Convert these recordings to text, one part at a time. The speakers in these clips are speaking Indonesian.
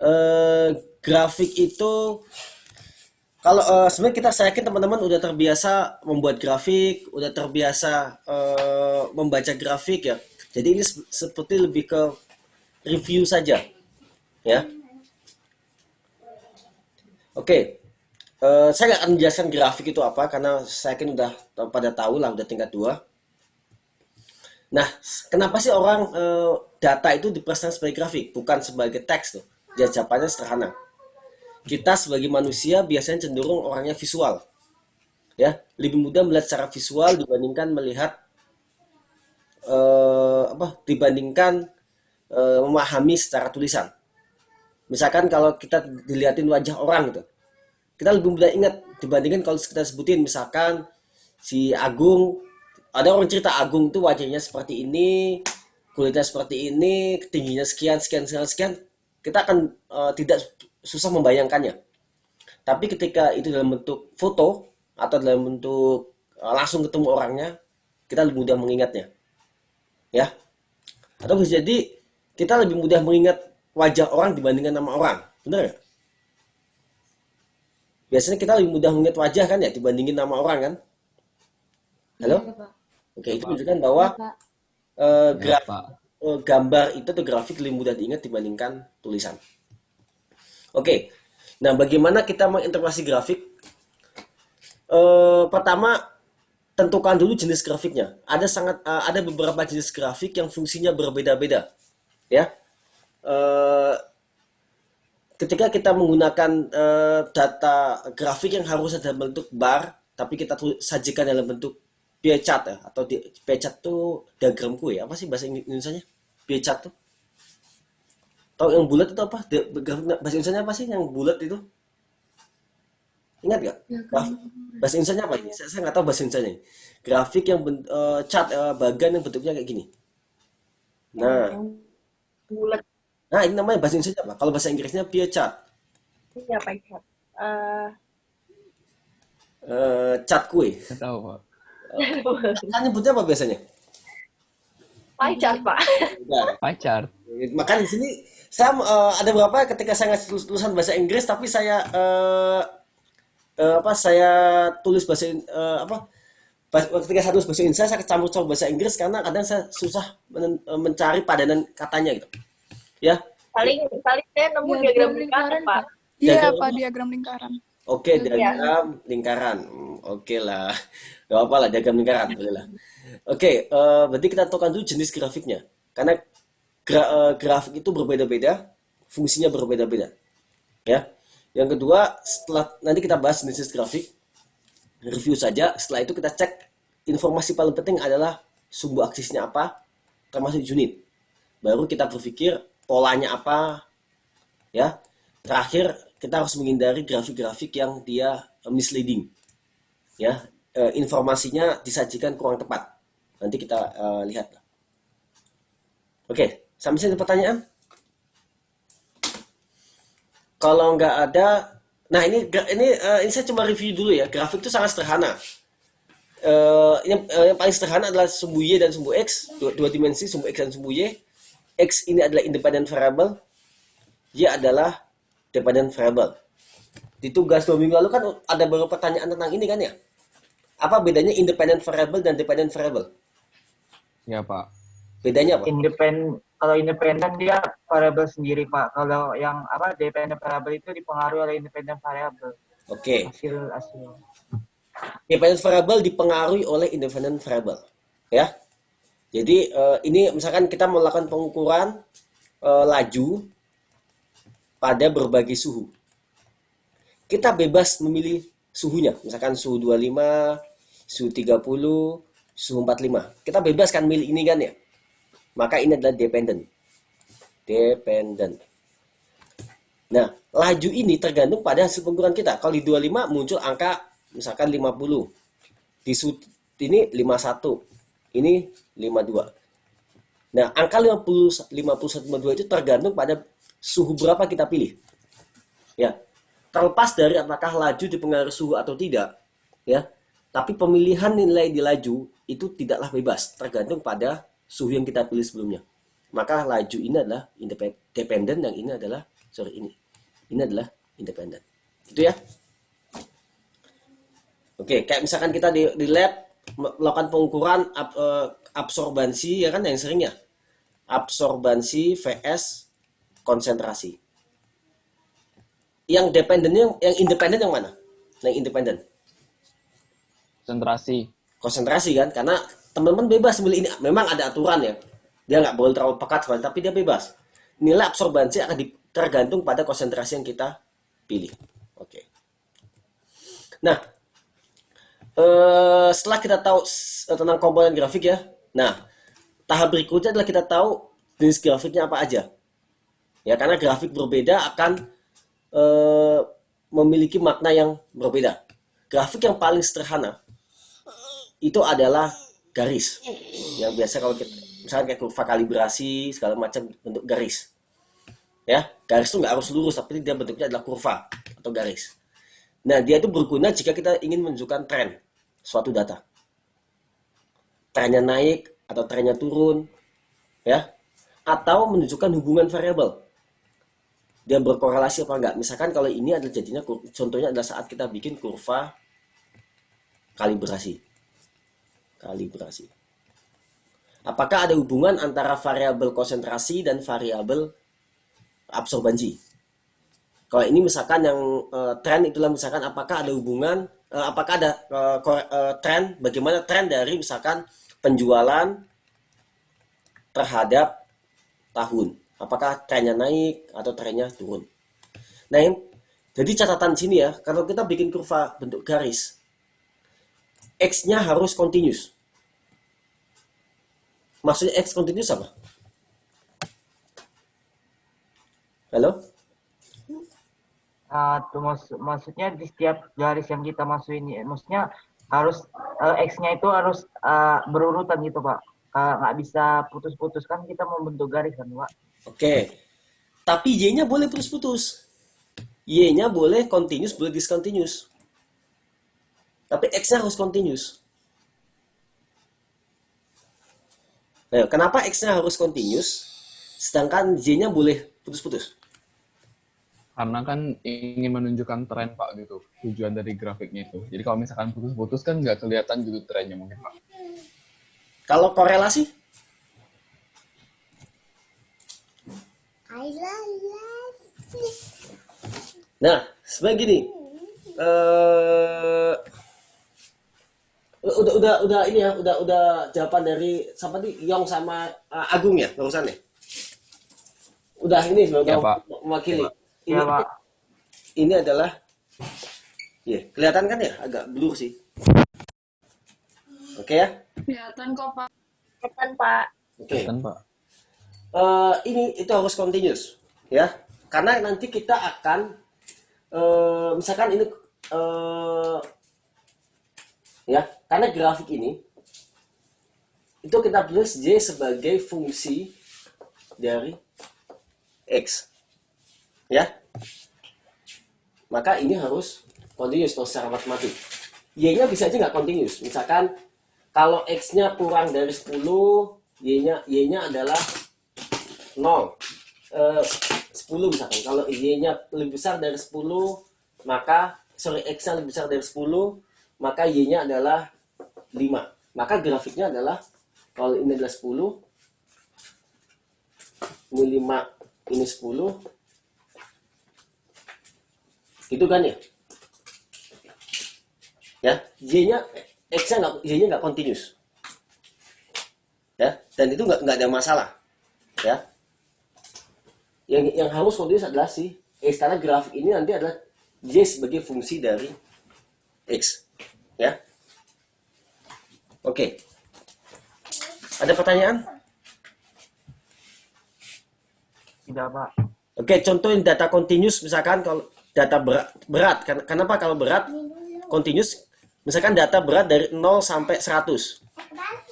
eh, grafik itu kalau sebenarnya saya yakin teman-teman udah terbiasa membuat grafik, udah terbiasa membaca grafik ya. Jadi ini seperti lebih ke review saja, ya. Oke, saya nggak akan menjelaskan grafik itu apa karena saya yakin udah pada tahu lah, udah tingkat 2. Nah, kenapa sih orang data itu dipresentasikan sebagai grafik, bukan sebagai teks tuh? Jawabannya sederhana. Kita sebagai manusia biasanya cenderung orangnya visual, ya, lebih mudah melihat secara visual dibandingkan melihat dibandingkan memahami secara tulisan. Misalkan kalau kita dilihatin wajah orang gitu, kita lebih mudah ingat dibandingkan kalau kita sebutin misalkan si Agung, ada orang cerita Agung tuh wajahnya seperti ini, kulitnya seperti ini, tingginya sekian sekian sekian sekian, kita akan tidak susah membayangkannya. Tapi ketika itu dalam bentuk foto atau dalam bentuk langsung ketemu orangnya, kita lebih mudah mengingatnya, ya. Atau bisa jadi kita lebih mudah mengingat wajah orang dibandingkan nama orang, benar nggak? Biasanya kita lebih mudah mengingat wajah kan ya dibandingin nama orang kan? Iya, Halo? Pak. Oke, Ya itu Pak, menunjukkan bahwa Iya, Pak. ya Pak. gambar itu atau grafik lebih mudah diingat dibandingkan tulisan. Oke, nah bagaimana kita menginterpretasi grafik? Pertama, tentukan dulu jenis grafiknya. Ada beberapa jenis grafik yang fungsinya berbeda-beda, ya. Eh, Ketika kita menggunakan data grafik yang harus ada bentuk bar, tapi kita sajikan dalam bentuk pie chart ya, atau pie chart tuh diagram kue. Apa sih bahasa Indonesianya? Pie chart tuh? Tahu yang bulat itu apa? Bahasa Indonesianya apa sih yang bulat itu? Ingat gak? Diagram Bahasa Indonesianya apa ini? Saya nggak tahu bahasa Indonesianya. Grafik yang chart bagan yang bentuknya kayak gini. Nah, yang bulat ini namanya bahasa Indonesia apa? Kalau bahasa Inggrisnya pie chart. ini apa ya? Chart kue. Nggak tahu Pak. Kan nyebutnya apa biasanya? Pie chart, Pak. Enggak. Pie chart. Makanya di sini saya ada beberapa ketika saya ngasih tulisan bahasa Inggris tapi saya saya tulis ketika saya tulis bahasa Indonesia saya kecampur-campur bahasa Inggris karena kadang saya susah mencari padanan katanya gitu. Ya, Paling paling saya nemu diagram diagram lingkaran, lingkaran, Pak. Pak. Iya, diagram Pak, apa? diagram lingkaran. Oke, Iya. diagram lingkaran. Oke lah. Gak apa lah, diagram lingkaran. Boleh lah. Oke, berarti kita tentukan dulu jenis grafiknya. Karena grafik itu berbeda-beda, fungsinya berbeda-beda. Ya. Yang kedua, setelah nanti kita bahas jenis grafik, review saja. Setelah itu kita cek informasi paling penting adalah sumbu aksisnya apa, termasuk unit. Baru kita berpikir polanya apa, ya. Terakhir kita harus menghindari grafik-grafik yang dia misleading, ya. Informasinya disajikan kurang tepat. Nanti kita lihat. Oke, sampai sini pertanyaan. Kalau nggak ada, nah ini saya cuma review dulu ya. Grafik itu sangat sederhana. Yang paling sederhana adalah sumbu y dan sumbu x, dua dimensi, sumbu x dan sumbu y. X ini adalah independent variable, y adalah dependent variable. Di tugas 2 minggu lalu kan ada beberapa pertanyaan tentang ini kan ya. Apa bedanya independent variable dan dependent variable? Ya Pak. Bedanya apa? Kalau independen dia variabel sendiri, Pak. Kalau yang apa dependent variable itu dipengaruhi oleh independent variable. Oke, Hasil. dependent variable dipengaruhi oleh independent variable, ya. Jadi ini misalkan kita melakukan pengukuran laju pada berbagai suhu. Kita bebas memilih suhunya, misalkan suhu 25, suhu 30, suhu 45. Kita bebas kan milih ini kan ya. Maka ini adalah dependent. Dependent. Nah, laju ini tergantung pada hasil pengukuran kita. Kalau di 25 muncul angka misalkan 50. Di suhu ini 51. Ini 52. Nah, angka 50, 51, 52 itu tergantung pada suhu berapa kita pilih. Ya. Terlepas dari apakah laju dipengaruhi suhu atau tidak, ya. Tapi pemilihan nilai di laju itu tidaklah bebas, tergantung pada suhu yang kita pilih sebelumnya. Maka laju ini adalah independent, yang ini adalah sorry ini adalah independen. Itu ya. Oke, kayak misalkan kita di lab melakukan pengukuran absorbansi ya kan yang sering ya. Absorbansi vs konsentrasi. Yang independen yang mana? Yang independen. Konsentrasi kan, karena teman-teman bebas milih ini. Memang ada aturan ya. Dia nggak boleh terlalu pekat sekali, tapi dia bebas. Nilai absorbansi akan tergantung pada konsentrasi yang kita pilih. Oke. Nah, setelah kita tahu tentang komponen grafik ya, nah tahap berikutnya adalah kita tahu jenis grafiknya apa aja. Ya, karena grafik berbeda akan memiliki makna yang berbeda. Grafik yang paling sederhana itu adalah garis. Yang biasa kalau kita misalnya kayak kurva kalibrasi segala macam bentuk garis. Ya, garis itu nggak harus lurus, tapi dia bentuknya adalah kurva atau garis. Nah, dia itu berguna jika kita ingin menunjukkan tren suatu data. Trennya naik atau trennya turun, ya, atau menunjukkan hubungan variabel. Dia berkorelasi apa enggak? Misalkan kalau ini adalah jadinya, contohnya adalah saat kita bikin kurva kalibrasi. Apakah ada hubungan antara variabel konsentrasi dan variabel absorbansi? Kalau ini misalkan yang tren itulah misalkan apakah ada hubungan, apakah ada tren, bagaimana tren dari misalkan penjualan terhadap tahun. Apakah trennya naik atau trennya turun. Nah, jadi catatan sini ya, kalau kita bikin kurva bentuk garis, X-nya harus continuous. Maksudnya X continuous apa? Halo? Maksudnya di setiap garis yang kita masukin, maksudnya harus X-nya itu harus berurutan gitu Pak. Nggak bisa putus-putus, kan kita mau bentuk garis kan Pak. Oke, tapi Y-nya boleh putus-putus. Y-nya boleh continuous, boleh discontinuous. Tapi X-nya harus continuous. Nah, kenapa X-nya harus continuous, sedangkan Y-nya boleh putus-putus? Karena kan ingin menunjukkan tren Pak gitu, tujuan dari grafiknya itu. Jadi kalau misalkan putus-putus kan nggak kelihatan gitu trennya mungkin Pak. Kalau korelasi? Nah, sebenarnya gini. Udah ini ya, udah jawaban dari siapa nih, Yong sama Agung ya, barusan ya. Udah ini sebagai Ya, Pak. mewakili. Ini, Ya Pak. ini adalah, ya kelihatan kan ya, agak blur sih. Oke ya. Kelihatan kok, Pak. Kelihatan, Pak. Oke. Kan Pak. Ini itu harus continuous ya, karena nanti kita akan misalkan ini ya, karena grafik ini itu kita tulis Y sebagai fungsi dari X ya, maka ini harus continuous secara matematik. Y-nya bisa aja nggak continuous, misalkan kalau X-nya kurang dari 10, Y-nya adalah 0, 10 misalkan. Kalau Y-nya lebih besar dari 10, maka X-nya lebih besar dari 10, maka Y-nya adalah 5. Maka grafiknya adalah, kalau ini adalah 10, ini 5, ini 10, gitu kan ya? Ya, Y-nya nggak continuous. Ya, dan itu nggak ada masalah. Ya. Yang harus continuous adalah si X, karena grafik ini nanti adalah Y sebagai fungsi dari X. Ya. Oke. Ada pertanyaan? Tidak Pak. Oke, contohin data continuous, misalkan kalau data berat. Kenapa kalau berat continuous? Misalkan data berat dari 0 sampai 100.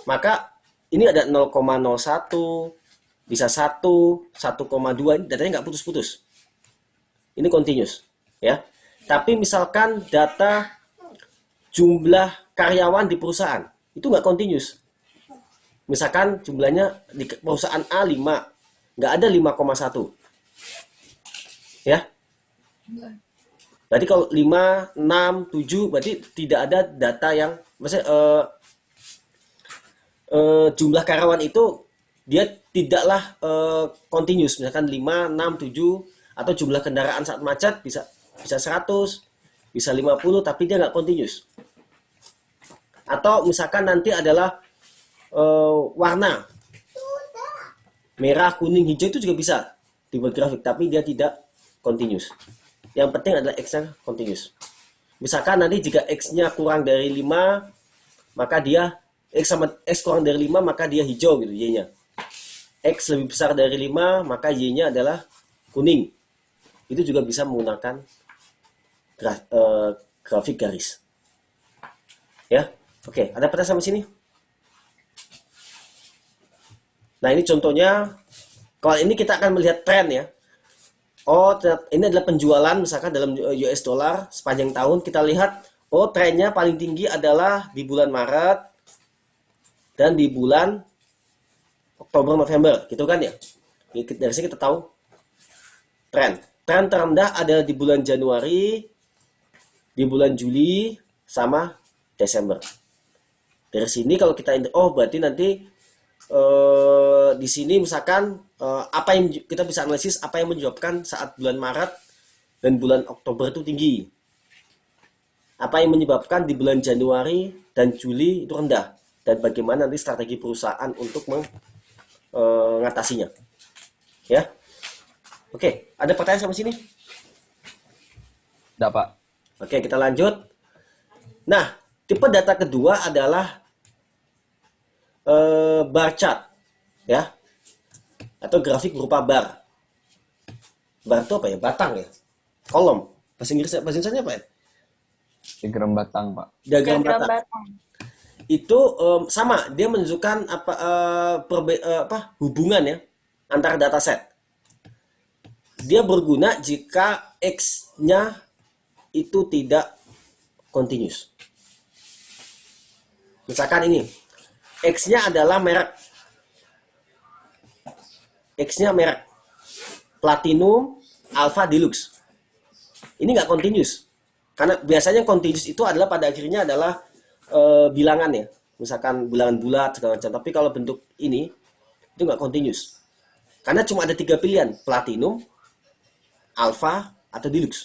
Maka ini ada 0,01, bisa 1, 1,2, ini datanya nggak putus-putus. Ini continuous, ya. Tapi misalkan data jumlah karyawan di perusahaan, itu nggak continuous. Misalkan jumlahnya di perusahaan A 5, nggak ada 5,1. Ya. Berarti kalau 5, 6, 7 berarti tidak ada data yang maksudnya jumlah karyawan itu dia tidaklah continuous, misalkan 5, 6, 7, atau jumlah kendaraan saat macet bisa 100, bisa 50, tapi dia nggak continuous. Atau misalkan nanti adalah warna merah, kuning, hijau itu juga bisa dibuat grafik, tapi dia tidak continuous. Yang penting adalah X-nya continuous. Misalkan nanti jika X-nya kurang dari 5, maka dia X kurang dari 5 maka dia hijau gitu Y-nya. X lebih besar dari 5 maka Y-nya adalah kuning. Itu juga bisa menggunakan grafik garis. Ya. Oke, ada pertanyaan sampai sini? Nah, ini contohnya. Kalau ini kita akan melihat tren ya. Oh, ini adalah penjualan misalkan dalam US dollar sepanjang tahun. Kita lihat, oh trennya paling tinggi adalah di bulan Maret dan di bulan Oktober, November, gitu kan ya. Dari sini kita tahu tren. Tren terendah ada di bulan Januari, di bulan Juli, sama Desember. Dari sini kalau kita, oh berarti nanti di sini misalkan apa yang kita bisa analisis apa yang menyebabkan saat bulan Maret dan bulan Oktober itu tinggi, apa yang menyebabkan di bulan Januari dan Juli itu rendah, dan bagaimana nanti strategi perusahaan untuk mengatasinya. Ya, oke, ada pertanyaan sampai sini? Enggak, Pak. Oke, kita lanjut. Nah, tipe data kedua adalah bar chart, ya, atau grafik berupa bar. Bar itu apa ya? Batang ya? Kolom. Bahasa Inggrisnya apa ya? Diagram batang, Pak. Diagram Diagram batang. batang. Itu sama, dia menunjukkan hubungan ya antara dataset. Dia berguna jika X-nya itu tidak continuous. Misalkan ini, X-nya adalah merek. X-nya merek. Platinum, Alpha, Deluxe. Ini nggak continuous. Karena biasanya continuous itu adalah pada akhirnya adalah bilangan ya. Misalkan bilangan bulat, segala macam. Tapi kalau bentuk ini, itu nggak continuous. Karena cuma ada 3 pilihan. Platinum, Alpha, atau Deluxe.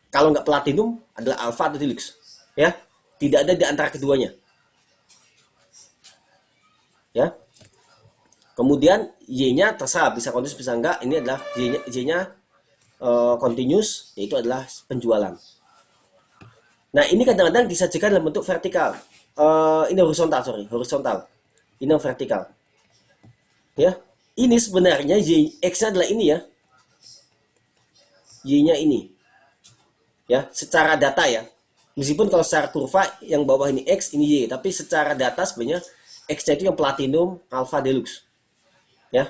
Kalau nggak Platinum, adalah Alpha atau Deluxe. Ya, tidak ada di antara keduanya. Ya. Kemudian Y-nya terserah bisa continuous bisa enggak. Ini adalah Y-nya continuous, yaitu adalah penjualan. Nah, ini kadang-kadang disajikan dalam bentuk vertikal. Ini horizontal. Ini vertikal. Ya. Ini sebenarnya X-nya adalah ini ya. Y-nya ini. Ya, secara data ya. Meskipun kalau secara kurva yang bawah ini X, ini Y, tapi secara data sebenarnya X-nya itu yang Platinum, Alpha, Deluxe. Ya.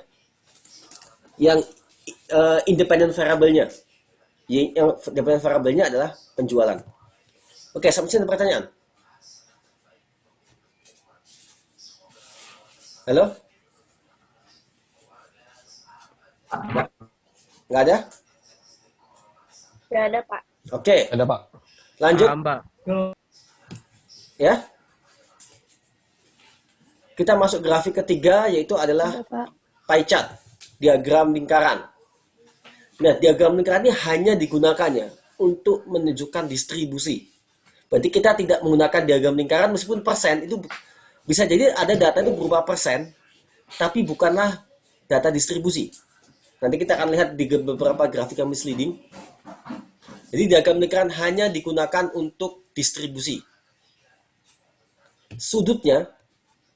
Yang independent variable-nya. Yang independent variable-nya adalah penjualan. Oke, sampai sini ada pertanyaan. Halo? Nggak ada? Nggak ada, Pak. Oke, Ada, Pak. lanjut. Mbak. Ya. Kita masuk grafik ketiga, yaitu adalah pie chart, diagram lingkaran. Nah, diagram lingkaran ini hanya digunakannya untuk menunjukkan distribusi. Berarti kita tidak menggunakan diagram lingkaran meskipun persen itu bisa jadi ada data itu berupa persen, tapi bukanlah data distribusi. Nanti kita akan lihat di beberapa grafik yang misleading. Jadi diagram lingkaran hanya digunakan untuk distribusi. Sudutnya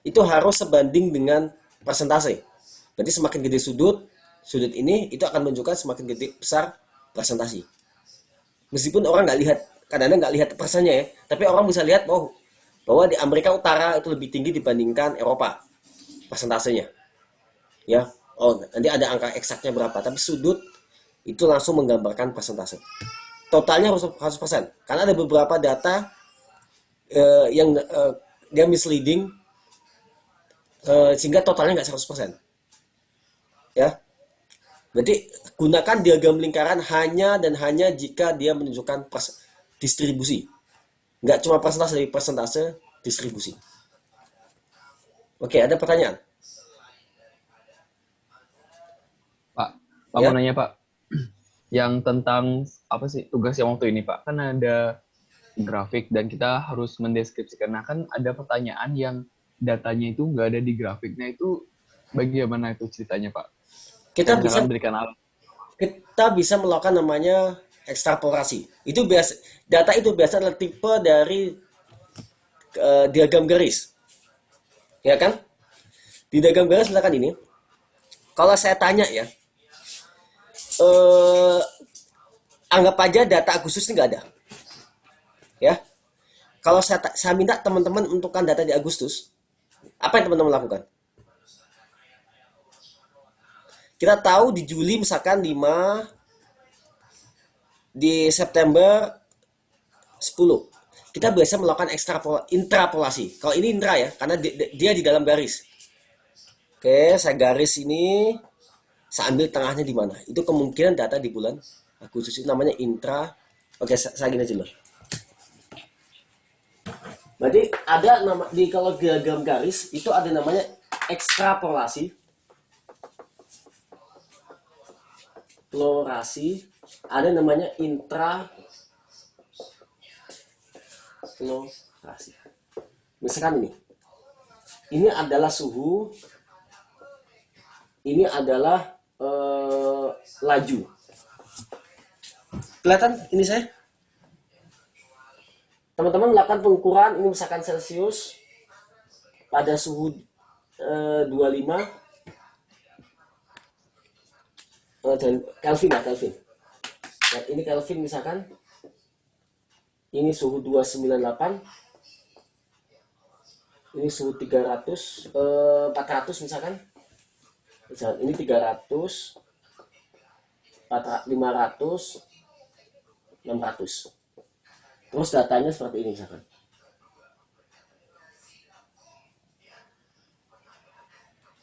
itu harus sebanding dengan persentase. Berarti semakin gede sudut ini itu akan menunjukkan semakin gede besar presentasi. Meskipun orang nggak lihat, kadang-kadang nggak lihat persennya ya, tapi orang bisa lihat bahwa di Amerika Utara itu lebih tinggi dibandingkan Eropa persentasenya. Ya, nanti ada angka eksaknya berapa, tapi sudut itu langsung menggambarkan persentase. Totalnya harus 100%. Karena ada beberapa data yang dia misleading sehingga totalnya nggak 100%. Ya. Berarti gunakan diagram lingkaran hanya dan hanya jika dia menunjukkan distribusi. Nggak cuma persentase, dari persentase distribusi. Oke, ada pertanyaan? Pak, Pak Ya. mau nanya Pak, yang tentang apa sih tugas yang waktu ini Pak, kan ada grafik dan kita harus mendeskripsikan. Nah kan ada pertanyaan yang datanya itu nggak ada di grafiknya, itu bagaimana itu ceritanya Pak? Kita Kayak bisa misalkan berikan alat. kita bisa melakukan namanya ekstrapolasi. Itu biasa, data itu biasa adalah tipe dari diagram garis. Ya kan? Di diagram garis misalkan ini, kalau saya tanya ya, anggap aja data Agustus ini nggak ada. Ya. Kalau saya minta teman-teman menentukan data di Agustus, apa yang teman-teman lakukan? Kita tahu di Juli misalkan 5, di September 10. Kita biasa melakukan intrapolasi. Kalau ini intra ya, karena dia di dalam garis. Oke, saya garis ini, saya ambil tengahnya di mana. Itu kemungkinan data di bulan Agustus, itu namanya intra. Oke, saya gini aja loh. Berarti ada nama kalau diagram garis itu ada namanya ekstrapolasi, florasi, ada namanya intraflorasi. Misalkan ini adalah suhu, ini adalah laju. Kelihatan ini saya? Teman-teman melakukan pengukuran, ini misalkan Celcius pada suhu 25 dan Kelvin ya, Kelvin. Nah, ini Kelvin misalkan. Ini suhu 298. Ini suhu 300 400 misalkan. Misalkan ini 300 500 600. Terus datanya seperti ini misalkan.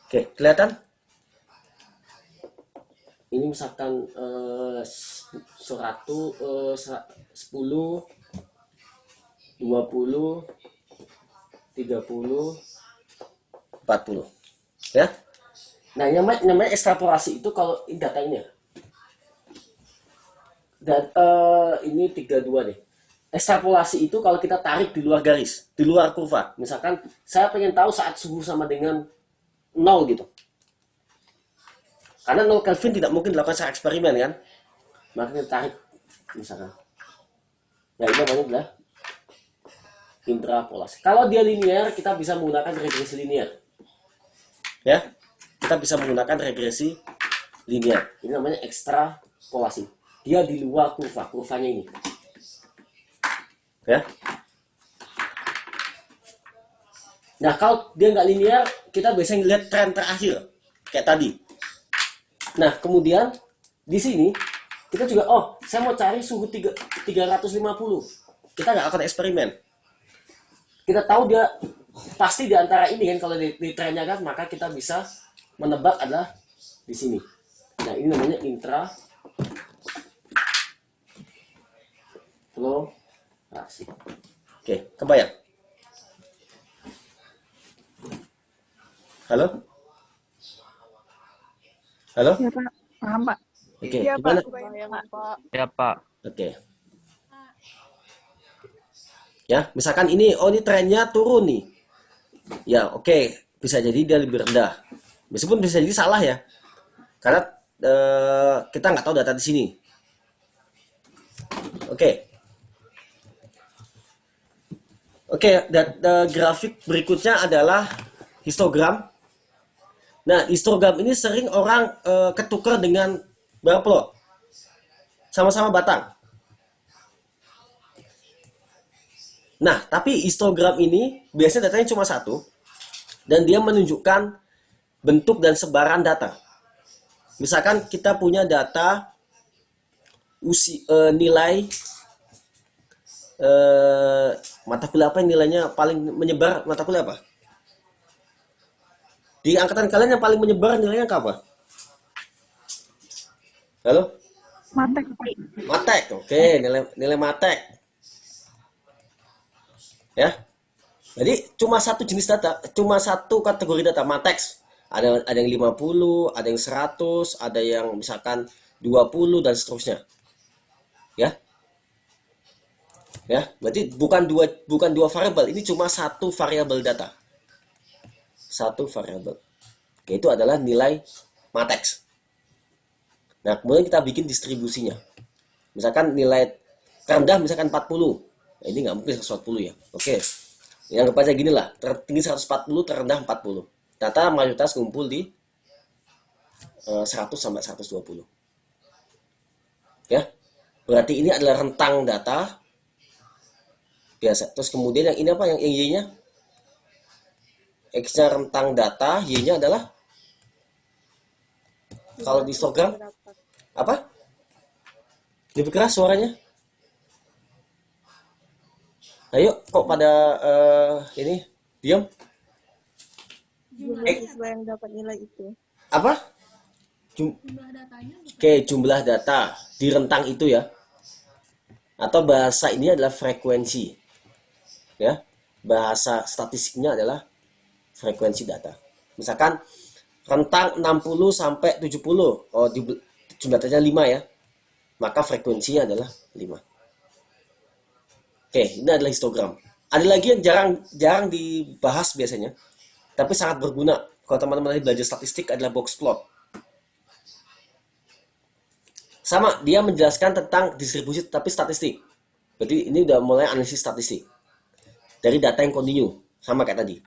Oke, kelihatan? Ini misalkan 10, 20, 30, 40. Ya. Nah, namanya ekstrapolasi itu kalau data ini ya. Dan ini 32 deh. Ekstrapolasi itu kalau kita tarik di luar garis, di luar kurva. Misalkan saya pengen tahu saat suhu sama dengan 0 gitu. Karena 0 Kelvin tidak mungkin dilakukan secara eksperimen kan. Maka kita tarik misalkan. Ya ini namanya adalah intrapolasi. Kalau dia linear, kita bisa menggunakan regresi linear. Ya, kita bisa menggunakan regresi linear. Ini namanya ekstrapolasi. Dia di luar kurvanya ini. Ya. Nah, kalau dia nggak linear, kita biasanya lihat tren terakhir kayak tadi. Nah, kemudian di sini kita juga, saya mau cari suhu 350. Kita nggak akan eksperimen. Kita tahu dia pasti di antara ini kan, kalau di trennya kan, maka kita bisa menebak adalah di sini. Nah, ini namanya intraflorasi. Oke, kebayang? Halo? Halo? Ya, Pak. Paham, Pak. Oke, Iya, gimana? Pak. Kebayang, Pak. Ya, Pak. Oke. Ya, misalkan ini trennya turun nih. Ya, oke. Bisa jadi dia lebih rendah. Meskipun bisa jadi salah ya. Karena kita nggak tahu data di sini. Oke. Oke, grafik berikutnya adalah histogram. Nah, histogram ini sering orang ketukar dengan bar plot. Sama-sama batang. Nah, tapi histogram ini biasanya datanya cuma satu. Dan dia menunjukkan bentuk dan sebaran data. Misalkan kita punya data nilai mata kuliah apa yang nilainya paling menyebar, mata kuliah apa? Di angkatan kalian yang paling menyebar nilainya apa? Halo? Matek, Pak. Matek. Oke, nilai matek. Ya. Jadi cuma satu jenis data, cuma satu kategori data matek. Ada yang 50, ada yang 100, ada yang misalkan 20 dan seterusnya. Ya. Ya, berarti bukan dua variabel, ini cuma satu variabel data. Satu variabel. Yaitu adalah nilai matek. Nah, kemudian kita bikin distribusinya. Misalkan nilai terendah misalkan 40. Nah, ini nggak mungkin 140 ya. Oke. Yang anggap aja gini lah, tertinggi 140, terendah 40. Data mayoritas kumpul di 100 sampai 120. Ya. Berarti ini adalah rentang data biasa. Terus kemudian yang ini apa? Yang Y-nya? X-nya rentang data, Y-nya adalah kalau di histogram apa? Lebih keras suaranya. Ayo, kok pada ini diam? Jumlah siswa yang dapat nilai itu. Apa? Oke, jumlah data di rentang itu ya. Atau bahasa ini adalah frekuensi. Ya. Bahasa statistiknya adalah frekuensi data. Misalkan rentang 60 sampai 70. Oh, jumlah datanya 5 ya. Maka frekuensinya adalah 5. Oke, ini adalah histogram. Ada lagi yang jarang dibahas biasanya, tapi sangat berguna kalau teman-teman belajar statistik adalah box plot. Sama, dia menjelaskan tentang distribusi tapi statistik. Berarti ini udah mulai analisis statistik dari data yang kontinu, sama kayak tadi.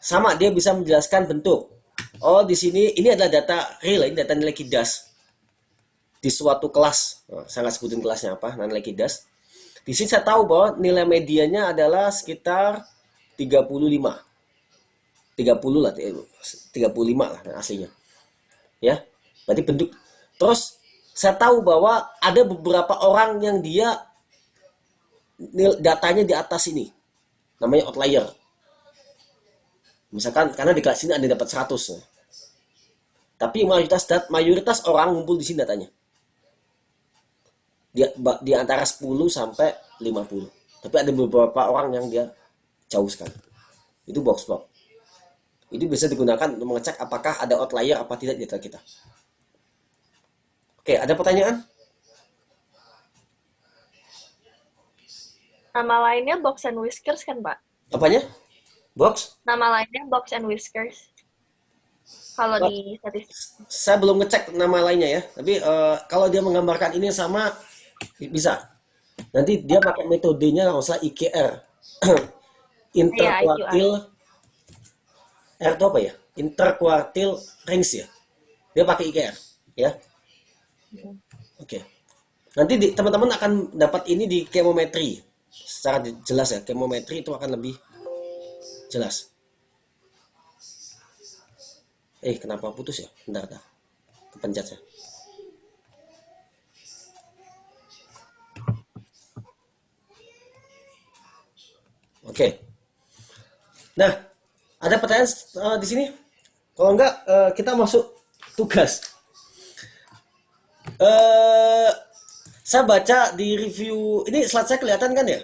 Sama, dia bisa menjelaskan bentuk. Oh, di sini ini adalah data real, ini data nilai KIDAS di suatu kelas. Nah, saya nggak sebutin kelasnya apa, nilai KIDAS. Di sini saya tahu bahwa nilai medianya adalah sekitar 35. 30 lah, 35 lah aslinya. Ya, berarti bentuk. Terus saya tahu bahwa ada beberapa orang yang dia datanya di atas ini. Namanya outlier. Misalkan karena di kelas ini ada dapat 100. Tapi mayoritas orang ngumpul di sini datanya. Di antara 10 sampai 50. Tapi ada beberapa orang yang dia jauh sekali. Itu box plot. Itu bisa digunakan untuk mengecek apakah ada outlier apa tidak di data kita. Oke, ada pertanyaan? Nama lainnya box and whiskers kan, Pak? Apanya? Box? Nama lainnya box and whiskers. Kalau di statistik. Saya belum ngecek nama lainnya ya. Tapi kalau dia menggambarkan ini sama, bisa. Nanti dia pakai metodenya kalau salah IKR. Interquartile. R itu apa ya? Interquartile range ya. Dia pakai IKR. Ya. Oke. Nanti teman-teman akan dapat ini di chemometry. Secara jelas ya. Chemometry itu akan lebih jelas. Kenapa putus ya? Bentar. Kepencet ya. Oke. Nah, ada pertanyaan di sini? Kalau enggak, kita masuk tugas. Saya baca di review, ini slide saya kelihatan kan ya?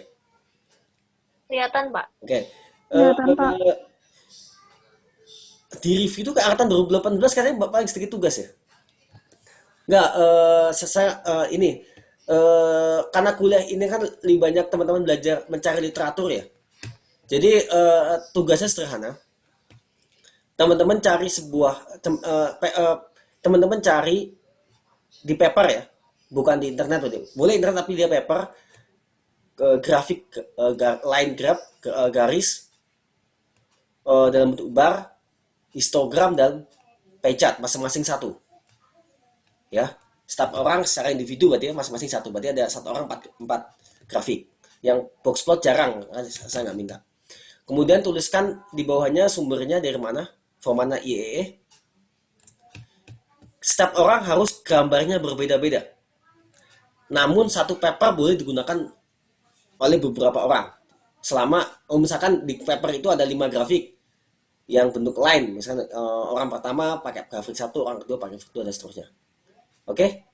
Kelihatan, Pak. Oke. Kelihatan, Pak. Di review itu ke angkatan 2018 katanya paling sedikit tugas ya? Enggak, karena kuliah ini kan lebih banyak teman-teman belajar mencari literatur ya. Jadi tugasnya sederhana. Teman-teman cari teman-teman cari di paper ya, bukan di internet berarti. Boleh internet tapi dia paper, grafik, line graph, garis dalam bentuk bar, histogram dan pie chart masing-masing satu. Ya, setiap orang secara individu berarti ya, masing-masing satu. Berarti ada satu orang 4 grafik. Yang box plot jarang, saya nggak minta. Kemudian tuliskan di bawahnya sumbernya dari mana, formatnya IEE. Setiap orang harus gambarnya berbeda-beda. Namun satu paper boleh digunakan oleh beberapa orang. Selama, misalkan di paper itu ada 5 grafik yang bentuk line. Misalkan orang pertama pakai grafik 1, orang kedua pakai grafik 2, dan seterusnya. Oke?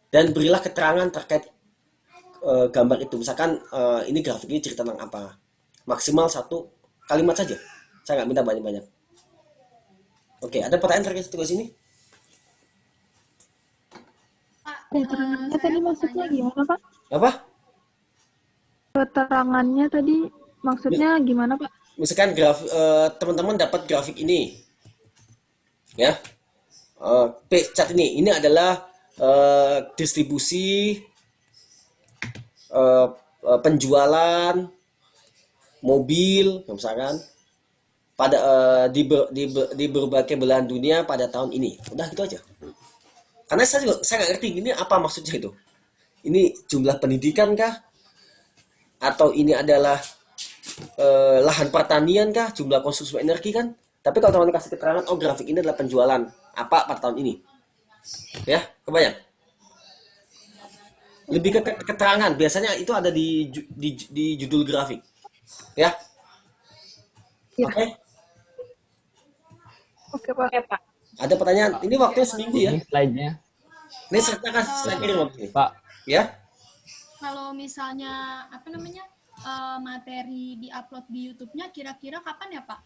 dan berilah keterangan terkait gambar itu. Misalkan ini grafik ini cerita tentang apa. Maksimal 1 kalimat saja. Saya nggak minta banyak-banyak. Oke, ada pertanyaan terkait tugas ini? Pak, Keterangannya saya tadi mau maksudnya tanya. gimana, Pak? Apa? Keterangannya tadi maksudnya gimana, Pak? Misalkan teman-teman dapat grafik ini, ya. Cat ini adalah distribusi penjualan mobil, misalkan pada di berbagai belahan dunia pada tahun ini. Udah gitu aja. Karena saya nggak ngerti ini apa maksudnya itu. Ini jumlah pendidikan kah? Atau ini adalah lahan pertanian kah? Jumlah konsumsi energi kan? Tapi kalau teman-teman kasih keterangan, oh grafik ini adalah penjualan apa pada tahun ini, ya kebayang? Lebih ke keterangan. Biasanya itu ada di judul grafik, ya. Iya. Oke. Oke, Pak. Oke, Pak. Ada pertanyaan? Ini waktunya seminggu ya. Ini slide-nya, Ini saya kasih slide kirim waktu ini. Pak. Ya. Kalau misalnya apa namanya materi diupload di YouTube-nya, kira-kira kapan ya Pak?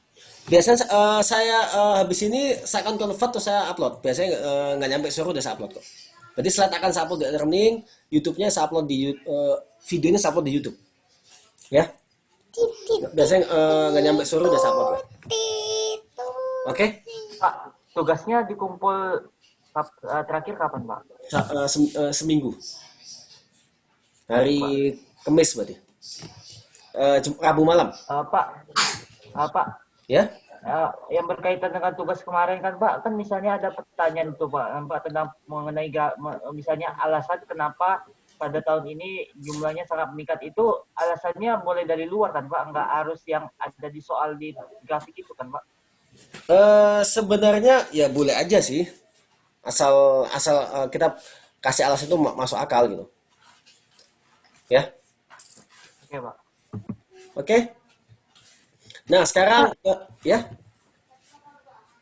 Biasanya saya habis ini saya akan convert atau saya upload. Biasanya nggak nyampe sore udah saya upload kok. Berarti slide akan saya upload di learning, YouTube-nya saya upload videonya saya upload di YouTube. Ya. Biasanya nggak nyampe sore udah saya upload kok. Oke. Pak, tugasnya dikumpul terakhir kapan, Pak? Seminggu. Hari Kamis berarti. Rabu malam. Pak, Ya. yang berkaitan dengan tugas kemarin kan Pak, kan misalnya ada pertanyaan itu Pak tentang mengenai misalnya alasan kenapa pada tahun ini jumlahnya sangat meningkat, itu alasannya mulai dari luar kan Pak, nggak harus yang ada di soal di grafik itu kan Pak? Sebenarnya ya boleh aja sih. Asal kita kasih alasan itu masuk akal gitu. Ya. Oke Pak. Oke. Nah, sekarang ya.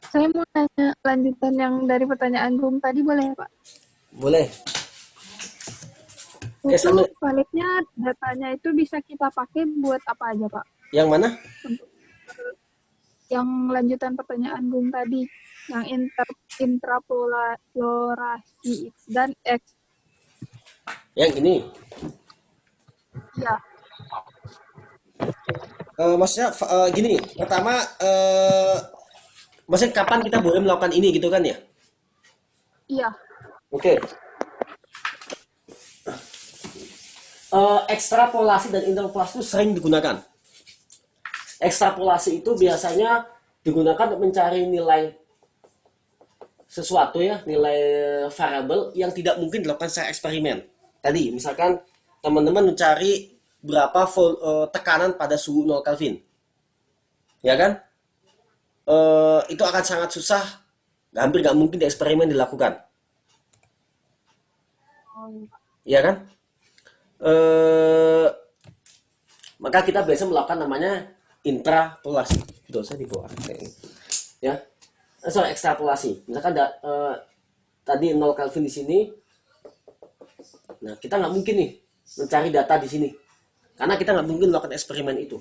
Saya mau tanya lanjutan yang dari pertanyaan Gung tadi, boleh ya, Pak? Boleh. Oke, Itu sambil validnya datanya itu bisa kita pakai buat apa aja, Pak? yang mana? Yang lanjutan pertanyaan Gung tadi, yang intrapolasi dan X. Yang ini. Ya, Maksudnya gini, pertama maksudnya kapan kita boleh melakukan ini gitu kan ya? iya. Oke. Ekstrapolasi dan interpolasi itu sering digunakan. Ekstrapolasi itu biasanya digunakan untuk mencari nilai sesuatu ya, nilai variabel yang tidak mungkin dilakukan secara eksperimen. Tadi misalkan teman-teman mencari berapa tekanan pada suhu 0 Kelvin. Ya kan? Itu akan sangat susah, hampir nggak mungkin di eksperimen dilakukan. Ya kan? Maka kita biasa melakukan namanya intrapolasi. Dosa di bawah. Ya. Sorry, ekstrapolasi. Misalkan tadi 0 Kelvin di sini. Nah, kita nggak mungkin nih mencari data di sini. Karena kita nggak mungkin melakukan eksperimen itu.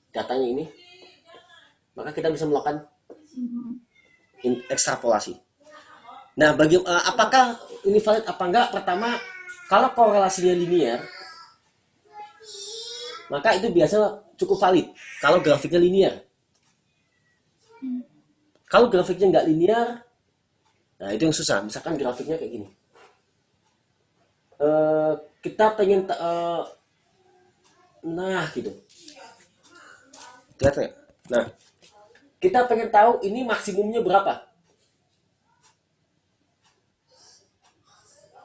Datanya ini. Maka kita bisa melakukan ekstrapolasi. Nah, apakah ini valid apa enggak? Pertama, kalau korelasinya linear, maka itu biasa cukup valid. Kalau grafiknya linear. Kalau grafiknya nggak linear, nah itu yang susah. Misalkan grafiknya kayak gini. Kita pengen, nah gitu. Lihat nggak? Nah, kita pengen tahu ini maksimumnya berapa.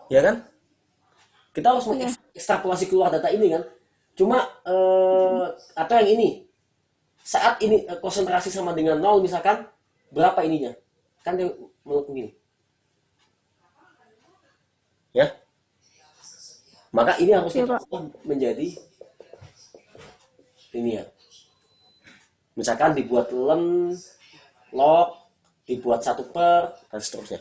Ya kan? Kita harus mengekstrapolasi keluar data ini kan. Cuma atau yang ini. Saat ini konsentrasi sama dengan 0 misalkan, berapa ininya? Kan dia melengkung gini. Ya. Maka ini harus kita menjadi linear. Misalkan dibuat log, dibuat 1/, dan seterusnya.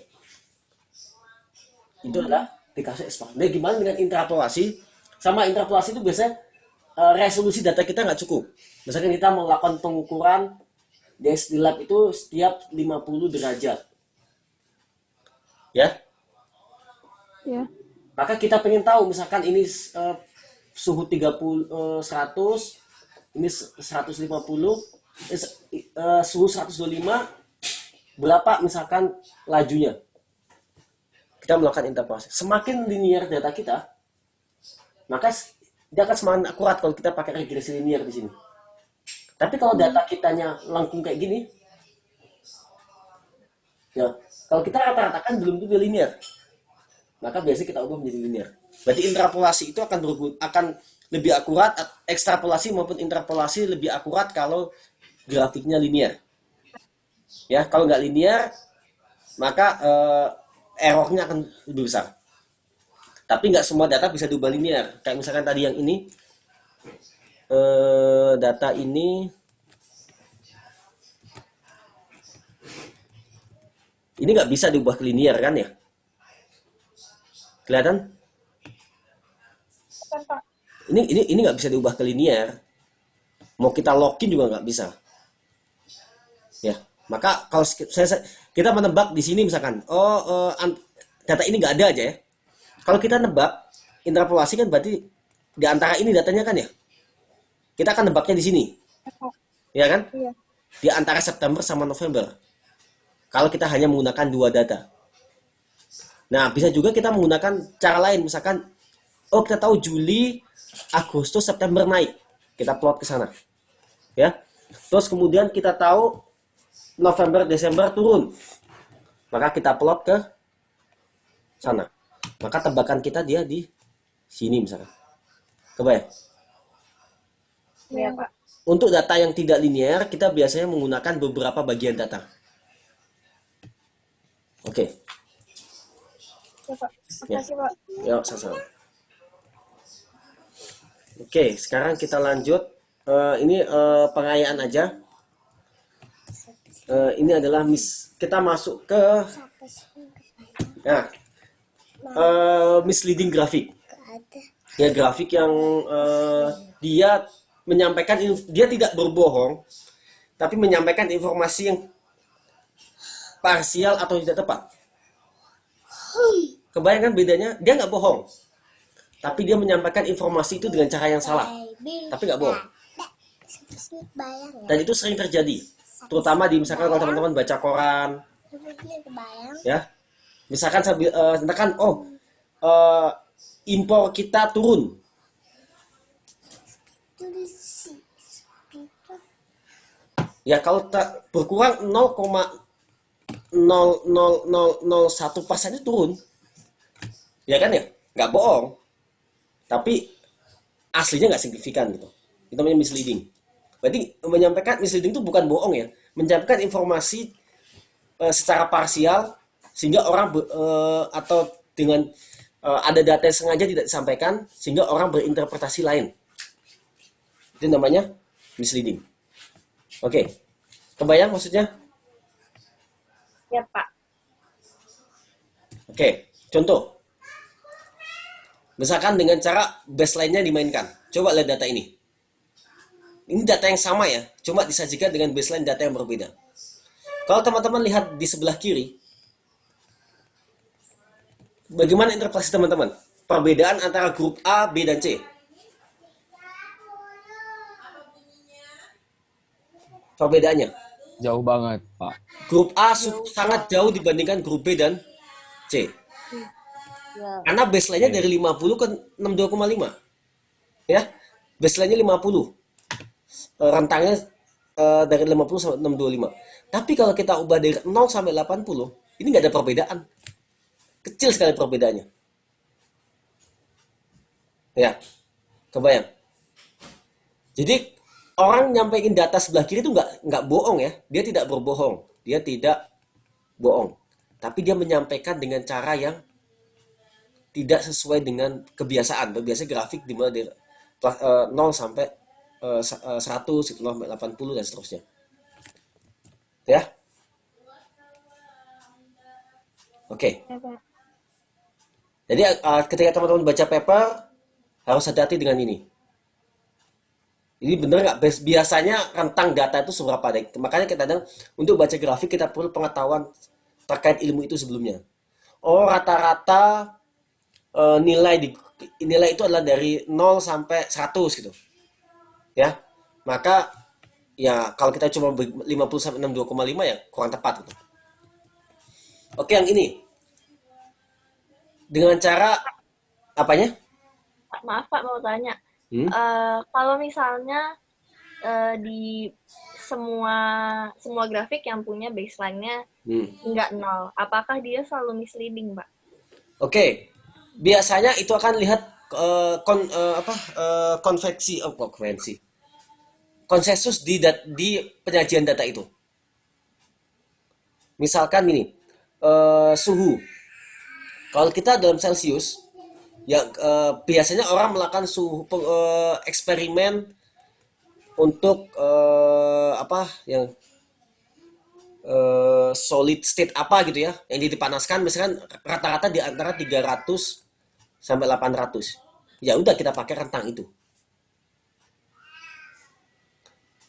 Itu adalah dikasih ekspansi. Nah, gimana dengan interpolasi? Sama interpolasi itu biasanya resolusi data kita nggak cukup. Misalkan kita mau melakukan pengukuran di lab itu setiap 50 derajat. Ya, Ya. maka kita pengen tahu misalkan ini suhu 100, ini 150, suhu 125, berapa misalkan lajunya. Kita melakukan interpolasi. Semakin linear data kita, maka dia akan semakin akurat kalau kita pakai regresi linear di sini. Tapi kalau data kitanya lengkung kayak gini, ya kalau kita rata-ratakan belum tentu linear, maka biasanya kita ubah menjadi linear. Berarti interpolasi itu akan lebih akurat, ekstrapolasi maupun interpolasi lebih akurat kalau grafiknya linear. Ya, kalau nggak linear, maka errornya akan lebih besar. Tapi nggak semua data bisa diubah linear. Kayak misalkan tadi yang ini, data ini nggak bisa diubah ke linear kan ya? Kelihatan? Ini nggak bisa diubah ke linear. Mau kita login juga nggak bisa. Ya, maka kalau kita menebak di sini misalkan, data ini nggak ada aja ya. Kalau kita nebak interpolasi kan berarti di antara ini datanya kan ya. Kita akan nebaknya di sini, ya kan? Iya. Di antara September sama November. Kalau kita hanya menggunakan 2 data. Nah, bisa juga kita menggunakan cara lain, misalkan, kita tahu Juli, Agustus, September naik, kita plot ke sana, ya. Terus kemudian kita tahu November, Desember turun, maka kita plot ke sana. Maka tebakan kita dia di sini misalkan. Kebayang? Iya, Pak. Untuk data yang tidak linear, kita biasanya menggunakan beberapa bagian data. Oke. Iya, Pak. Ya. Makasih, Pak. Yuk, sama-sama. Oke, sekarang kita lanjut. Ini pengayaan aja. Ini adalah kita masuk ke misleading grafik. Ya, grafik yang dia menyampaikan, dia tidak berbohong, tapi menyampaikan informasi yang parsial atau tidak tepat. Kebayangkan bedanya? Dia nggak bohong, tapi dia menyampaikan informasi itu dengan cara yang salah, tapi nggak bohong. Dan itu sering terjadi, terutama di misalkan kalau teman-teman baca koran, ya, misalkan impor kita turun. Ya, kalau berkurang 0,00001% itu turun, ya kan ya, nggak bohong, tapi aslinya nggak signifikan gitu. Itu namanya misleading. Berarti menyampaikan misleading itu bukan bohong ya, menyampaikan informasi secara parsial sehingga orang atau dengan ada data yang sengaja tidak disampaikan sehingga orang berinterpretasi lain. Itu namanya misleading. Oke, kebayang maksudnya? Iya, Pak. Oke, contoh. Misalkan dengan cara baseline-nya dimainkan. Coba lihat data ini. Ini data yang sama ya, cuma disajikan dengan baseline data yang berbeda. Kalau teman-teman lihat di sebelah kiri, bagaimana interpretasi teman-teman? Perbedaan antara grup A, B, dan C. Perbedaannya. Jauh banget, Pak. Grup A sangat jauh dibandingkan grup B dan C. Karena baseline-nya dari 50 ke 62,5. Ya, baseline-nya 50. Rentangnya dari 50 sampai 625. Tapi kalau kita ubah dari 0 sampai 80, ini nggak ada perbedaan. Kecil sekali perbedaannya. Ya, kebayang. Jadi orang nyampaikan data sebelah kiri itu nggak bohong ya, dia tidak berbohong, dia tidak bohong, tapi dia menyampaikan dengan cara yang tidak sesuai dengan kebiasaan. Biasanya grafik dimulai dari 0 sampai 100, 0 sampai 80 dan seterusnya. Ya, oke. Jadi ketika teman-teman baca paper harus hati-hati dengan ini. Ini bener nggak? Biasanya rentang data itu seberapa deh. Makanya kita kadang untuk baca grafik kita perlu pengetahuan terkait ilmu itu sebelumnya. Oh, rata-rata nilai itu adalah dari 0 sampai 100 gitu. Ya. Maka ya kalau kita cuma 50 sampai 62,5 ya kurang tepat gitu. Oke, yang ini. Dengan cara apanya? Maaf Pak, mau tanya. Hmm? Kalau misalnya di semua grafik yang punya baseline-nya nggak 0, apakah dia selalu misleading, Pak? Oke. Biasanya itu akan lihat konsensus di penyajian data itu. Misalkan ini suhu. Kalau kita dalam Celcius, ya biasanya orang melakukan eksperimen untuk solid state apa gitu ya, yang dipanaskan misalkan rata-rata di antara 300 sampai 800. Ya udah kita pakai rentang itu.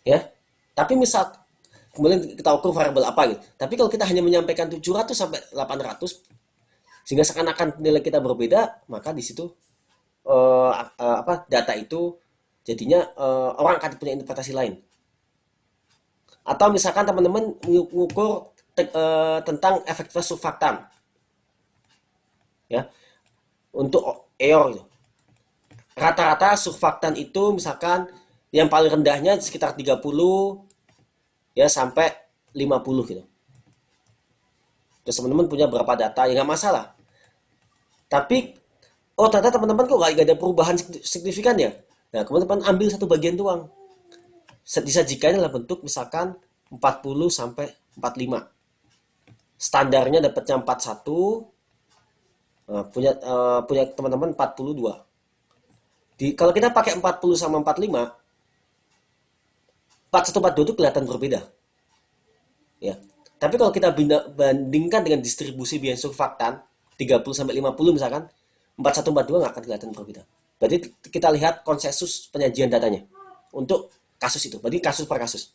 Ya. Tapi misal kemudian kita ukur variabel apa gitu. Tapi kalau kita hanya menyampaikan 700 sampai 800 sehingga seakan-akan nilai kita berbeda, maka di situ data itu jadinya orang akan punya interpretasi lain. Atau misalkan teman-teman mengukur tentang efektivitas surfaktan, ya, untuk EOR gitu. Rata-rata surfaktan itu misalkan yang paling rendahnya sekitar 30 ya sampai 50 gitu. Terus teman-teman punya berapa data ya nggak masalah. Tapi ternyata teman-teman kok nggak ada perubahan signifikan ya. Nah, kemudian teman ambil satu bagian doang. Disajikan dalam bentuk misalkan 40 sampai 45. Standarnya dapatnya 41. Punya teman-teman 42. Kalau kita pakai 40 sama 45, 4142 itu kelihatan berbeda. Ya. Tapi kalau kita bandingkan dengan distribusi biaya surfaktan 30 sampai 50 misalkan, 4142 nggak akan kelihatan berbeda. Berarti kita lihat konsensus penyajian datanya untuk kasus itu. Berarti kasus per kasus.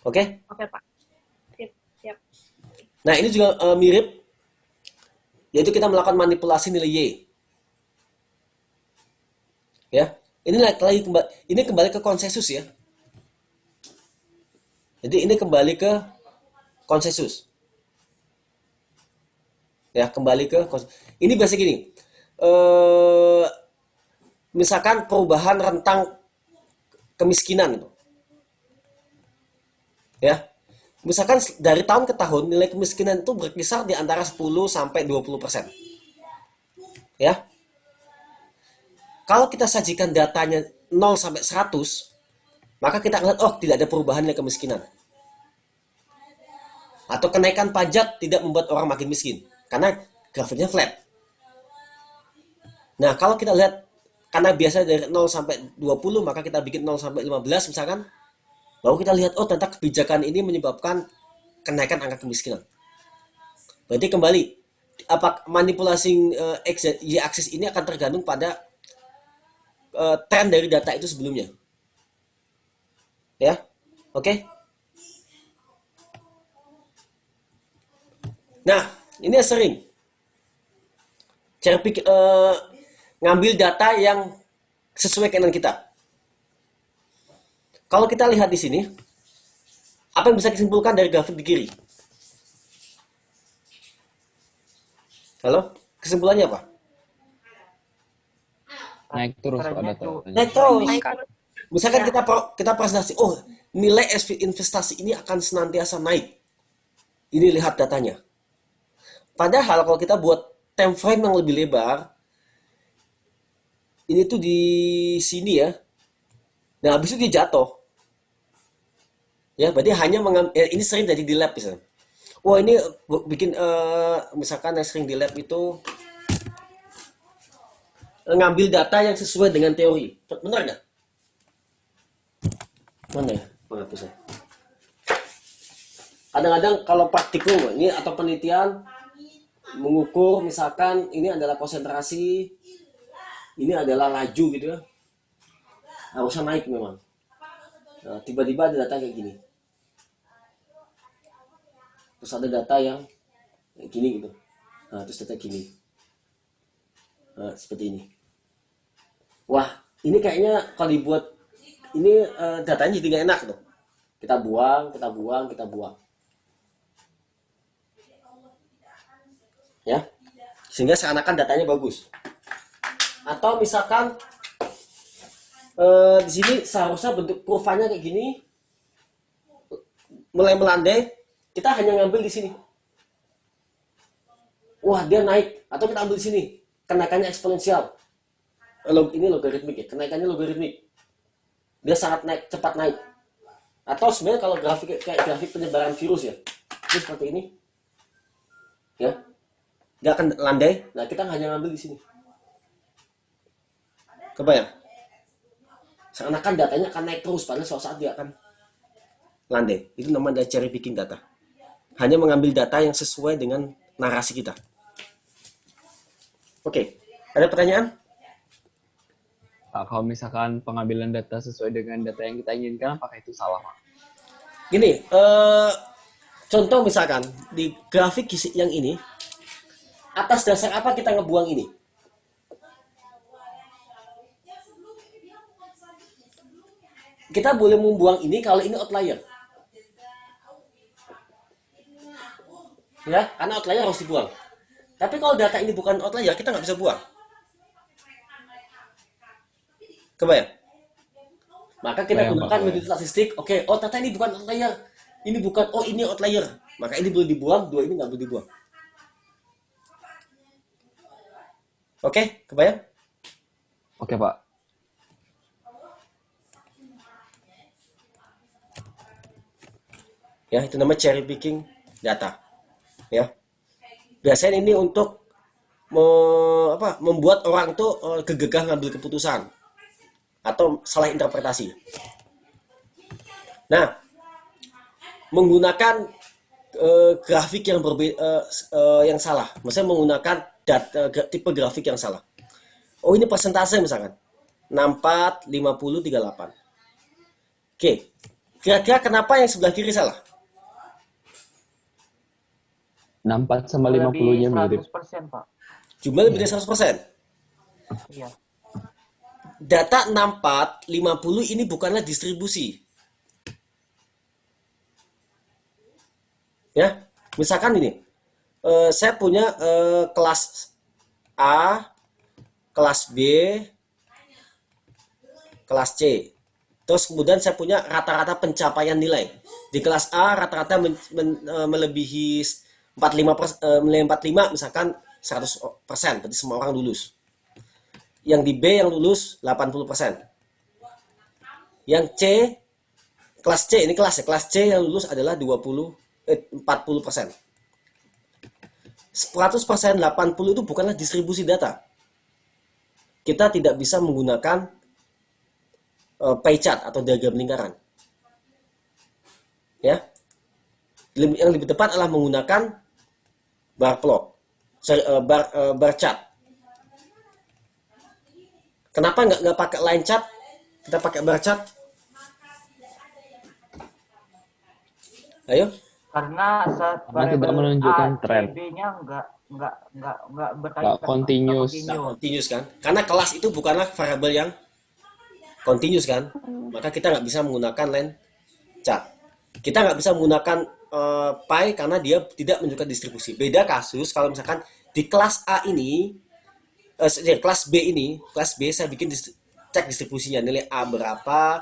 Oke? Oke, Pak. Siap. Nah, ini juga mirip, yaitu kita melakukan manipulasi nilai Y. Ya, ini kembali ke konsensus ya. Jadi ini kembali ke konsensus. Ya, kembali ke konsensus. Ini biasa gini. Misalkan perubahan rentang kemiskinan itu. Ya. Misalkan dari tahun ke tahun nilai kemiskinan itu berkisar di antara 10 sampai 20%. Ya. Kalau kita sajikan datanya 0 sampai 100, maka kita lihat tidak ada perubahan nilai kemiskinan. Atau kenaikan pajak tidak membuat orang makin miskin karena grafiknya flat. Nah, kalau kita lihat karena biasa dari 0 sampai 20, maka kita bikin 0 sampai 15 misalkan. Lalu kita lihat ternyata kebijakan ini menyebabkan kenaikan angka kemiskinan. Berarti kembali manipulasi X dan Y aksis ini akan tergantung pada tren dari data itu sebelumnya. Ya, oke. Nah, ini sering cara ngambil data yang sesuai keinginan kita. Kalau kita lihat di sini, apa yang bisa disimpulkan dari grafik di kiri? Halo, kesimpulannya apa? Naik terus Pak Caranya data. tuh Naik terus. Meningkat. Misalkan kita presentasi, nilai investasi ini akan senantiasa naik. Ini lihat datanya. Padahal kalau kita buat time frame yang lebih lebar, ini tuh di sini ya. Nah, habis itu dia jatuh. Ya, berarti hanya ini sering jadi di lab misalnya. Ini bikin misalkan yang sering di lab itu ngambil data yang sesuai dengan teori. Benar nggak? Mana ya penghapusnya? Kadang-kadang kalau praktikum ini atau penelitian mengukur misalkan ini adalah konsentrasi, ini adalah laju gitu ya, harusnya naik memang. Nah, tiba-tiba ada data kayak gini, terus ada data yang kayak gini gitu, nah, terus data gini, nah, seperti ini. Wah, ini kayaknya kalau dibuat ini datanya jadi nggak enak tuh. Kita buang, kita buang, kita buang. Ya, sehingga seakan-akan datanya bagus. Atau misalkan di sini seharusnya bentuk kurvanya kayak gini, mulai melandai, kita hanya ngambil di sini. Wah, dia naik, atau kita ambil di sini, kenaikannya eksponensial. Ini logaritmik ya, kenaikannya logaritmik. Dia sangat naik, cepat naik. Atau sebenarnya kalau grafik kayak grafik penyebaran virus ya, ini seperti ini, ya, dia akan landai. Nah, kita hanya ngambil di sini. Kebayang? Seakan-akan datanya akan naik terus, padahal suatu saat dia akan landai. Itu namanya cherry picking data. Hanya mengambil data yang sesuai dengan narasi kita. Oke, ada pertanyaan? Pak, kalau misalkan pengambilan data sesuai dengan data yang kita inginkan, apakah itu salah, Pak? Gini, contoh misalkan di grafik yang ini, atas dasar apa kita ngebuang ini? Kita boleh membuang ini kalau ini outlier. Ya, karena outlier harus dibuang. Tapi kalau data ini bukan outlier, kita nggak bisa buang. Kebayang? Maka kita gunakan metode statistik. Oke, oh data ini bukan outlier. Ini bukan, oh ini outlier. Maka ini boleh dibuang, dua ini nggak boleh dibuang. Oke, kebayang? Oke, Pak. Ya, itu namanya cherry picking data. Ya. Biasanya ini untuk membuat orang tuh gegagah ngambil keputusan atau salah interpretasi. Nah, menggunakan grafik yang berbeda, yang salah, misalnya menggunakan tipe grafik yang salah. Oh, ini persentase misalkan 64, 50, 38. Oke, kira-kira kenapa yang sebelah kiri salah? 64 sama 50-nya mirip. 100%, Pak. Jumlah lebih dari 100%. Iya. Data 64, 50 ini bukanlah distribusi. Ya, misalkan ini, saya punya kelas A, kelas B, kelas C. Terus kemudian saya punya rata-rata pencapaian nilai. Di kelas A rata-rata melebihi 45 misalkan 100%, berarti semua orang lulus. Yang di B yang lulus 80%. Yang C, kelas C, ini kelas ya, kelas C yang lulus adalah 40%. 100% 80 itu bukanlah distribusi data. Kita tidak bisa menggunakan pie chart atau diagram lingkaran. Ya. Yang lebih tepat adalah menggunakan bar plot, bar chart. Kenapa nggak pakai line chart? Kita pakai bar chart. Ayo. Karena tidak menunjukkan tren. B-nya nggak berkaitan. Continuous kan? Karena kelas itu bukanlah variabel yang continuous kan? Maka kita nggak bisa menggunakan line chart. Kita nggak bisa menggunakan pie karena dia tidak menunjukkan distribusi. Beda kasus kalau misalkan di kelas A ini, kelas B ini, kelas B saya bikin cek distribusinya, nilai A berapa,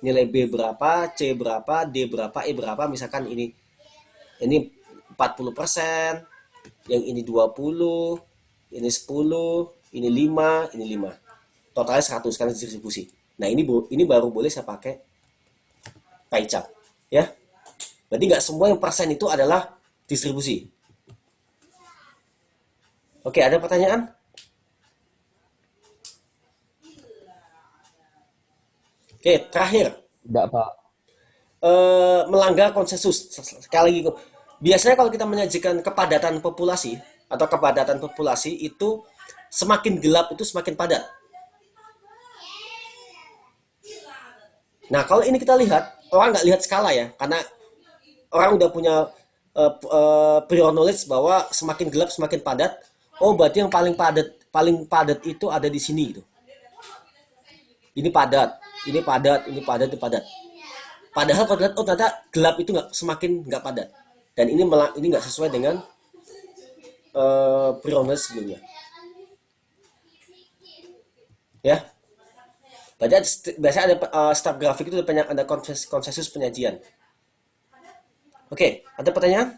nilai B berapa, C berapa, D berapa, E berapa, misalkan ini 40%, yang ini 20, ini 10, ini 5, ini 5. Totalnya 100 kan distribusi. Nah, ini baru boleh saya pakai pie chart, ya. Berarti nggak semua yang persen itu adalah distribusi. Oke, ada pertanyaan? Oke, terakhir. Tidak, Pak. Melanggar konsensus. Sekali lagi, biasanya kalau kita menyajikan kepadatan populasi, atau kepadatan populasi itu semakin gelap itu semakin padat. Nah, kalau ini kita lihat, orang nggak lihat skala ya, karena orang udah punya prior knowledge bahwa semakin gelap semakin padat. Oh, berarti yang paling padat itu ada di sini gitu. Ini padat, ini padat, ini padat, ini padat. Padahal kalau lihat, oh ternyata gelap itu semakin nggak padat. Dan ini nggak sesuai dengan prior knowledge sebelumnya. Ya. Biasanya ada step grafik itu ada konsensus penyajian. Oke, ada pertanyaan?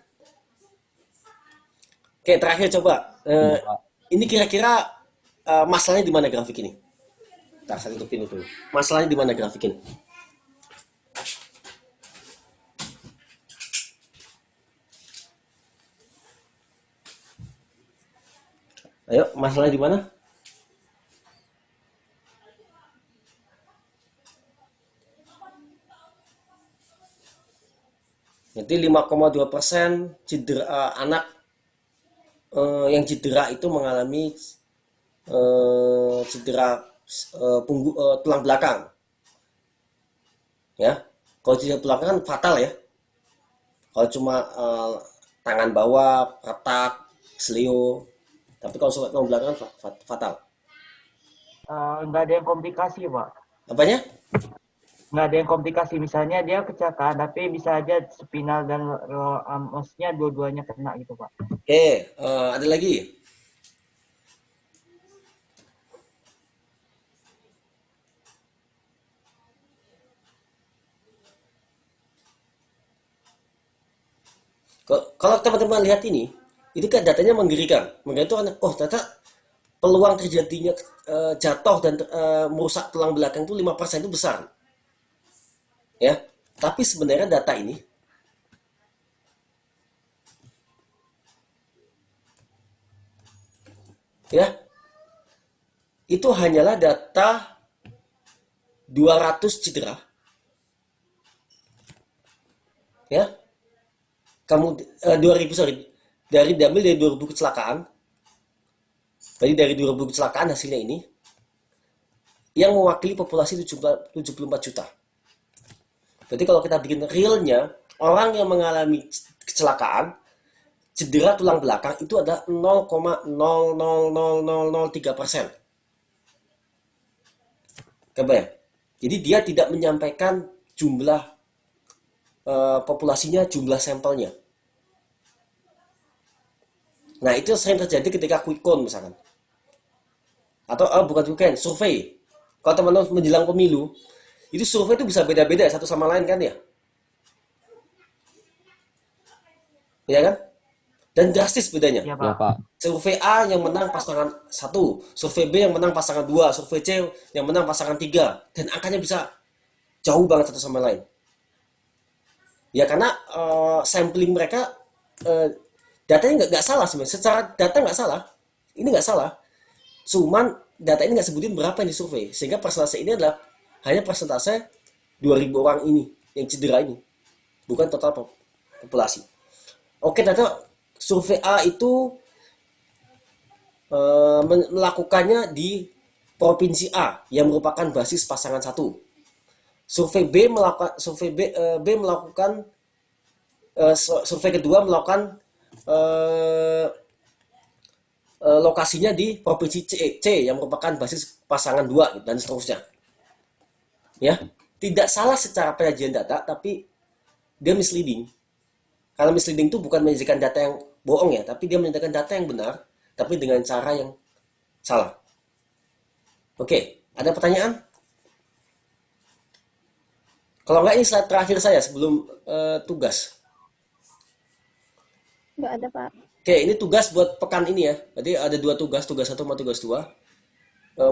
Oke, terakhir coba. Ini kira-kira masalahnya di mana grafik ini? Ntar saya tutupin itu. Masalahnya di mana grafik ini? Ayo, masalahnya di mana? Jadi 5,2% cedera anak yang cedera itu mengalami cedera tulang belakang. Ya, kalau cedera tulang belakang kan fatal ya. Kalau cuma tangan bawah, retak, selio. Tapi kalau sampai tulang belakang fatal. Nggak ada yang komplikasi, Pak. Apanya? Nggak ada yang komplikasi, misalnya dia kecelakaan tapi bisa aja spinal dan maksudnya dua-duanya kena gitu, Pak. Oke, ada lagi. Kalau teman-teman lihat ini kan datanya menggerikan. Itu oh ternyata peluang terjadinya jatuh dan merusak tulang belakang itu 5% itu besar. Ya, tapi sebenarnya data ini ya itu hanyalah data 200 cedera. Ya. Kamu 2000 diambil dari 2000 kecelakaan. Jadi dari 2000 kecelakaan hasilnya ini yang mewakili populasi 74 juta. Berarti kalau kita bikin realnya, orang yang mengalami kecelakaan, cedera tulang belakang itu ada 0,00003%. Kebayang? Jadi dia tidak menyampaikan jumlah populasinya, jumlah sampelnya. Nah, itu sering terjadi ketika quick count misalkan. Atau bukan quick count, survei. Kalau teman-teman menjelang pemilu, itu survei itu bisa beda-beda satu sama lain kan ya? Ya kan? Dan drastis bedanya. Ya, Ya, Pak. Pak. Survei A yang menang pasangan 1, survei B yang menang pasangan 2, survei C yang menang pasangan 3, dan angkanya bisa jauh banget satu sama lain. Ya karena sampling mereka datanya nggak salah sebenarnya. Secara data nggak salah, ini nggak salah. Cuman data ini nggak sebutin berapa yang disurvei, sehingga persentase ini adalah hanya persentase 2.000 orang ini yang cedera ini, bukan total populasi. Oke, ternyata survei A itu melakukannya di provinsi A yang merupakan basis pasangan 1. Survei B melakukan survei kedua melakukan lokasinya di provinsi C yang merupakan basis pasangan 2 dan seterusnya. Ya, tidak salah secara penyajian data, tapi dia misleading. Karena misleading itu bukan menyajikan data yang bohong ya, tapi dia menyajikan data yang benar, tapi dengan cara yang salah. Oke, ada pertanyaan? Kalau enggak, ini slide terakhir saya sebelum tugas. Nggak ada, Pak. Oke, ini tugas buat pekan ini ya. Jadi ada 2 tugas, tugas 1 sama tugas 2.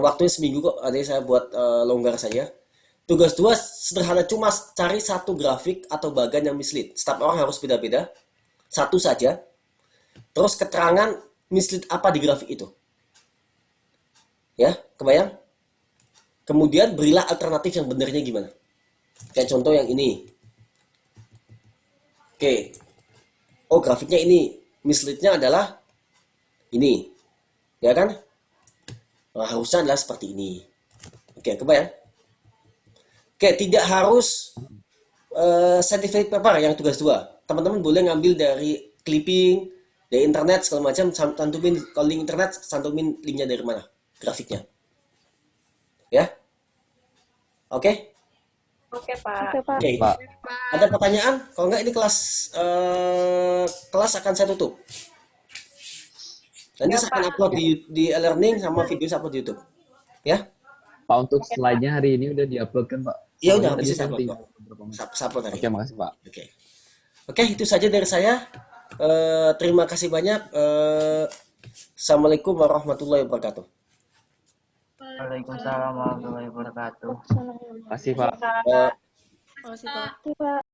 Waktunya seminggu kok, jadi saya buat longgar saja. Tugas 2 sederhana, cuma cari satu grafik atau bagan yang mislead. Setiap orang harus beda-beda. Satu saja. Terus keterangan mislead apa di grafik itu. Ya, kebayang? Kemudian berilah alternatif yang benernya gimana. Kayak contoh yang ini. Oke. Oh, grafiknya ini. Misleadnya adalah ini, ya kan? Nah, harusnya adalah seperti ini. Oke, kebayang? Oke, tidak harus scientific paper yang tugas 2. Teman-teman boleh ngambil dari clipping, dari internet segala macam, cantumin kalau link internet, cantumin linknya dari mana, grafiknya. Ya? Oke? Oke, Pak. Oke, Pak. Oke. Pak. Ada pertanyaan? Kalau enggak ini kelas akan saya tutup. Nanti Ya, saya akan Pak. upload di e-learning sama video saya upload di YouTube. Ya? Pak, untuk slide-nya hari ini udah di-upload kan, Pak? Iya, udah Soalnya tadi bisa saya upload, tinggal Pak. beberapa menit. Saya upload hari. Oke, makasih, Pak. Oke. Oke, itu saja dari saya. Terima kasih banyak. Assalamualaikum warahmatullahi wabarakatuh. Waalaikumsalam warahmatullahi wabarakatuh. Makasih, Pak. Eh, Makasih, Pak. Oke, Pak.